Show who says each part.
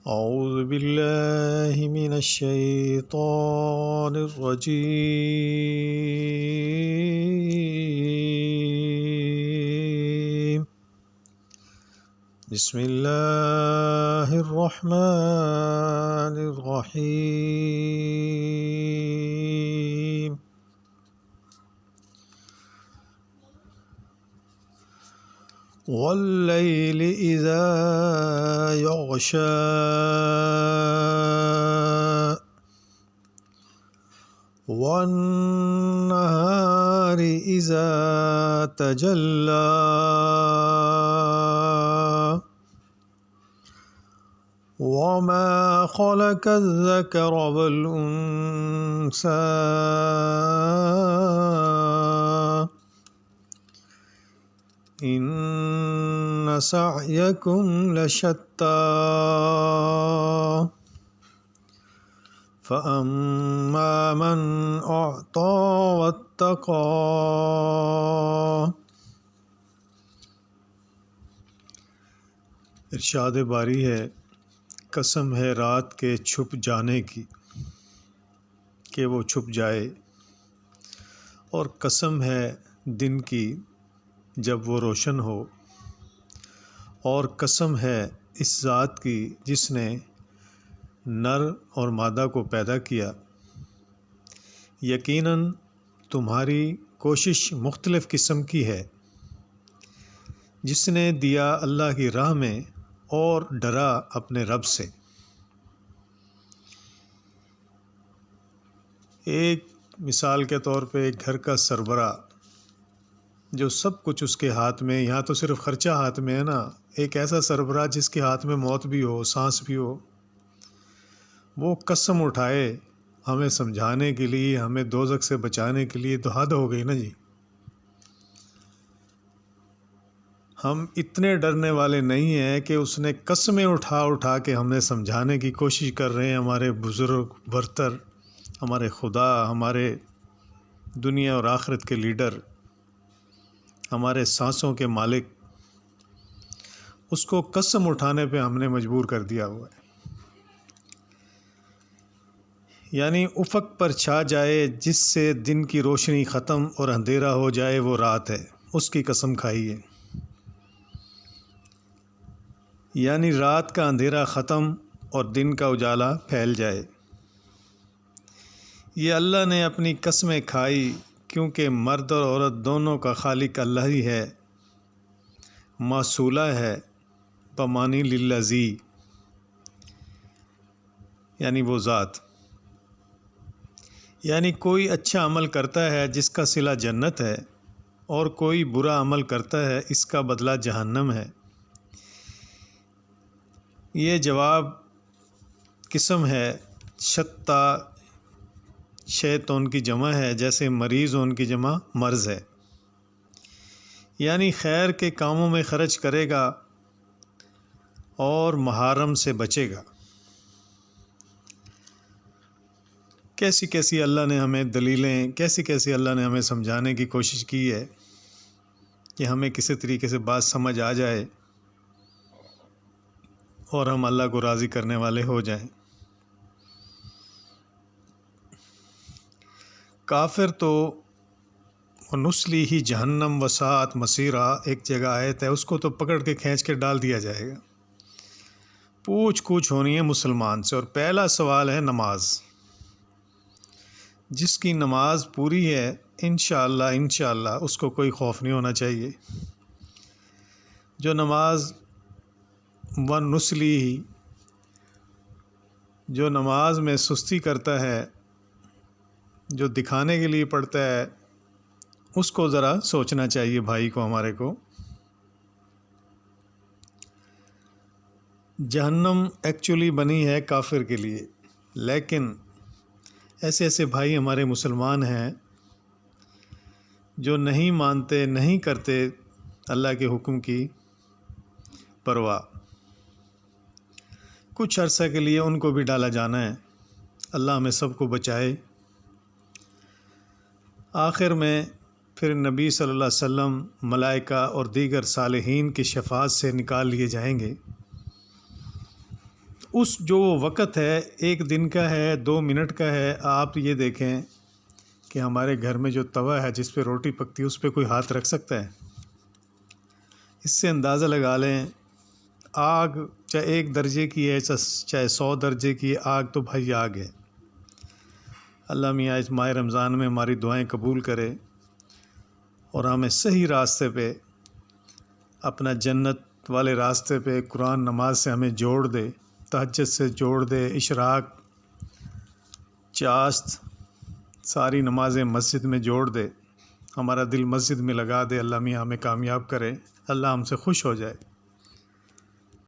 Speaker 1: أعوذ بالله من الشيطان الرجيم. بسم الله الرحمن الرحيم. والليل إذا يغشى والنهار إذا تجلى وما خلق الذكر والأنثى إن سعيكم لشتى فأما من أعطى واتقى. ارشاد باری ہے، قسم ہے رات کے چھپ جانے کی کہ وہ چھپ جائے، اور قسم ہے دن کی جب وہ روشن ہو، اور قسم ہے اس ذات کی جس نے نر اور مادہ کو پیدا کیا. یقیناً تمہاری کوشش مختلف قسم کی ہے. جس نے دیا اللہ کی راہ میں اور ڈرا اپنے رب سے. ایک مثال کے طور پہ ایک گھر کا سربراہ جو سب کچھ اس کے ہاتھ میں، یہاں تو صرف خرچہ ہاتھ میں ہے نا، ایک ایسا سربراہ جس کے ہاتھ میں موت بھی ہو، سانس بھی ہو، وہ قسم اٹھائے ہمیں سمجھانے کے لیے، ہمیں دوزخ سے بچانے کے لیے، تو حد ہو گئی نا جی. ہم اتنے ڈرنے والے نہیں ہیں کہ اس نے قسمیں اٹھا کے ہمیں سمجھانے کی کوشش کر رہے ہیں. ہمارے بزرگ برتر، ہمارے خدا، ہمارے دنیا اور آخرت کے لیڈر، ہمارے سانسوں کے مالک، اس کو قسم اٹھانے پہ ہم نے مجبور کر دیا ہوا ہے. یعنی افق پر چھا جائے جس سے دن کی روشنی ختم اور اندھیرا ہو جائے، وہ رات ہے، اس کی قسم کھائی ہے. یعنی رات کا اندھیرا ختم اور دن کا اجالا پھیل جائے. یہ اللہ نے اپنی قسمیں کھائی کیونکہ مرد اور عورت دونوں کا خالق اللہ ہی ہے. موصولہ ہے بمعنی للذی، یعنی وہ ذات. یعنی کوئی اچھا عمل کرتا ہے جس کا صلہ جنت ہے، اور کوئی برا عمل کرتا ہے اس کا بدلہ جہنم ہے. یہ جواب قسم ہے. شتا شیطون کی جمع ہے، جیسے مریض ان کی جمع مرض ہے. یعنی خیر کے کاموں میں خرچ کرے گا اور محرم سے بچے گا. کیسی کیسی اللہ نے ہمیں دلیلیں، کیسی اللہ نے ہمیں سمجھانے کی کوشش کی ہے کہ ہمیں کسی طریقے سے بات سمجھ آ جائے اور ہم اللہ کو راضی کرنے والے ہو جائیں. کافر تو نسلی ہی جہنم وساعت مصیرہ، ایک جگہ آیت ہے، اس کو تو پکڑ کے کھینچ کے ڈال دیا جائے گا. پوچھ کوچھ ہونی ہے مسلمان سے. اور پہلا سوال ہے نماز. جس کی نماز پوری ہے انشاءاللہ اس کو کوئی خوف نہیں ہونا چاہیے. جو نماز نسلی ہی، جو نماز میں سستی کرتا ہے، جو دکھانے کے لیے پڑھتا ہے، اس کو ذرا سوچنا چاہیے بھائی کو، ہمارے کو. جہنم ایکچولی بنی ہے کافر کے لیے، لیکن ایسے بھائی ہمارے مسلمان ہیں جو نہیں مانتے، نہیں کرتے اللہ کے حکم کی پرواہ. کچھ عرصہ کے لیے ان کو بھی ڈالا جانا ہے. اللہ ہمیں سب کو بچائے. آخر میں پھر نبی صلی اللہ علیہ وسلم، ملائکہ اور دیگر صالحین کی شفاعت سے نکال لیے جائیں گے. اس جو وقت ہے 1 دن کا ہے 2 منٹ کا ہے، آپ یہ دیکھیں کہ ہمارے گھر میں جو توا ہے جس پہ روٹی پکتی ہے اس پہ کوئی ہاتھ رکھ سکتا ہے؟ اس سے اندازہ لگا لیں آگ چاہے 1 درجے کی ہے چاہے 100 درجے کی ہے، آگ تو بھائی آگ ہے۔ اللہ میاں اس ماہ رمضان میں ہماری دعائیں قبول کرے اور ہمیں صحیح راستے پہ، اپنا جنت والے راستے پہ قرآن نماز سے ہمیں جوڑ دے، تہجد سے جوڑ دے، اشراق، چاشت، ساری نمازیں مسجد میں جوڑ دے، ہمارا دل مسجد میں لگا دے۔ اللہ میاں ہمیں کامیاب کرے، اللہ ہم سے خوش ہو جائے۔